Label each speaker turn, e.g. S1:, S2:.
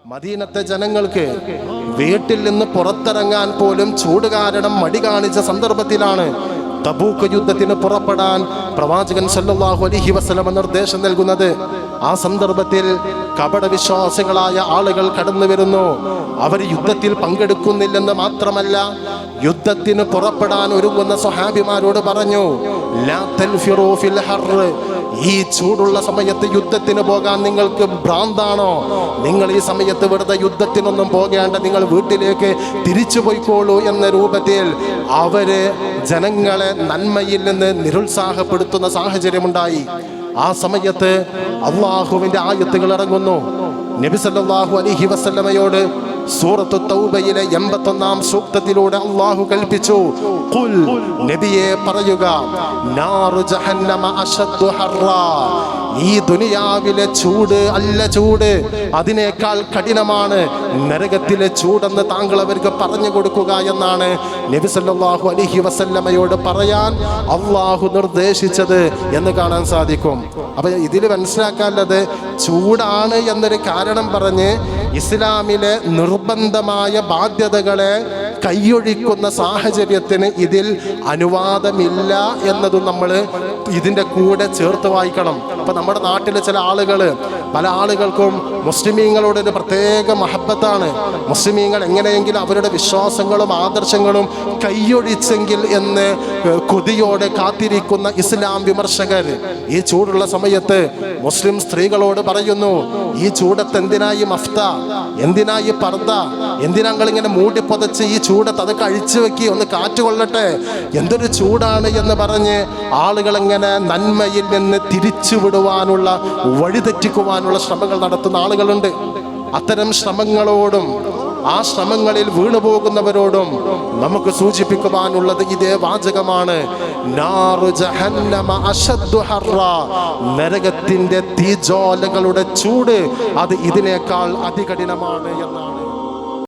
S1: മദീനത്തെ ജനങ്ങൾക്ക് വീട്ടിൽ നിന്ന് പുറത്തിറങ്ങാൻ പോലും ചൂട് കാരണം മടി കാണിച്ച സന്ദർഭത്തിലാണ് തബൂക്ക് യുദ്ധത്തിന് പുറപ്പെടാൻ പ്രവാചകൻ സല്ലല്ലാഹു അലൈഹി വസല്ലം നിർദ്ദേശം നൽകുന്നത്. ആ സന്ദർഭത്തിൽ കപടവിശ്വാസികളായ ആളുകൾ കടന്നു വരുന്നു. അവർ യുദ്ധത്തിൽ പങ്കെടുക്കുന്നില്ലെന്ന് മാത്രമല്ല, യുദ്ധത്തിന് പുറപ്പെടാൻ ഒരുങ്ങുന്ന സ്വഹാബിമാരോട് പറഞ്ഞു, ലാ തൻഫിറൂ ഫിൽ ഹർറ്, ഈ ചൂടുള്ള സമയത്ത് യുദ്ധത്തിന് പോകാൻ നിങ്ങൾക്ക് ഭ്രാന്താണോ? നിങ്ങൾ ഈ സമയത്ത് വെറുതെ യുദ്ധത്തിനൊന്നും പോകേണ്ട, നിങ്ങൾ വീട്ടിലേക്ക് തിരിച്ചു പോയിക്കോളൂ എന്ന രൂപത്തിൽ അവര് ജനങ്ങളെ നന്മയിൽ നിന്ന് നിരുത്സാഹപ്പെടുത്തുന്ന സാഹചര്യമുണ്ടായി. ആ സമയത്ത് അള്ളാഹുവിന്റെ ആയത്തുകൾ ഇറങ്ങുന്നു. നബി സല്ലല്ലാഹു അലൈഹി വസല്ലമയോട് സൂറത്തു തൗബയിലെ 81-ാം സൂക്തത്തിലൂടെ അള്ളാഹു കൽപ്പിച്ചു, ഖുൽ, നബിയെ പറയുക, നാറു ജഹന്നമ അശദ്ദു ഹർറാ, ഈ ദുനിയാവിലെ ചൂട് അല്ല ചൂട്, അതിനേക്കാൾ കഠിനമാണ് നരകത്തിലെ ചൂടെന്ന് താങ്കൾ അവർക്ക് പറഞ്ഞു കൊടുക്കുക എന്നാണ് നബി സല്ലല്ലാഹു അലൈഹി വസല്ലമയോട് പറയാൻ അള്ളാഹു നിർദ്ദേശിച്ചത് എന്ന് കാണാൻ സാധിക്കും. അപ്പൊ ഇതിൽ മനസ്സിലാക്കാനുള്ളത്, ചൂടാണ് എന്നൊരു കാരണം പറഞ്ഞ് ഇസ്ലാമിലെ നിർബന്ധമായ ബാധ്യതകളെ കൈയൊഴിക്കുന്ന സാഹചര്യത്തിന് ഇതിൽ അനുവാദമില്ല എന്നതും നമ്മൾ ഇതിൻ്റെ കൂടെ ചേർത്ത് വായിക്കണം. അപ്പൊ നമ്മുടെ നാട്ടിലെ ചില ആളുകൾ, പല ആളുകൾക്കും മുസ്ലിമീങ്ങളോടൊരു പ്രത്യേക മഹബത്താണ്. മുസ്ലിമീങ്ങൾ എങ്ങനെയെങ്കിലും അവരുടെ വിശ്വാസങ്ങളും ആദർശങ്ങളും കൈയൊഴിച്ചെങ്കിൽ എന്ന് കൊതിയോടെ കാത്തിരിക്കുന്ന ഇസ്ലാം വിമർശകർ ഈ ചൂടുള്ള സമയത്ത് മുസ്ലിം സ്ത്രീകളോട് പറയുന്നു, ഈ ചൂടത്ത് എന്തിനായി മഫ്ത, എന്തിനായി പർദ്ദ, എന്തിനാ ഇങ്ങനെ മൂടി പൊതച്ച് ഈ ചൂടത്ത് അതൊക്കെ അഴിച്ചു വെക്കി, ഒന്ന് കാറ്റ് കൊള്ളട്ടെ, എന്തൊരു ചൂടാണ് എന്ന് പറഞ്ഞ് ആളുകളെങ്ങനെ നന്മയിൽ നിന്ന് തിരിച്ചു വിടുവാനുള്ള, വഴിതെറ്റിക്കുവാനുള്ള ശ്രമങ്ങൾ നടത്തുന്ന ആളുകളുണ്ട്. അത്തരം ശ്രമങ്ങളോടും ആ ശ്രമങ്ങളിൽ വീണുപോകുന്നവരോടും നമുക്ക് സൂചിപ്പിക്കുവാനുള്ളത് ഇതേ വാചകമാണ്, നാറു ജഹന്നമ അശദ്ദു ഹർറാ, നരകത്തിന്റെ തീജ്വാലകളുടെ ചൂട് അത് ഇതിനേക്കാൾ അതികഠിനമാണ് എന്നാണ്.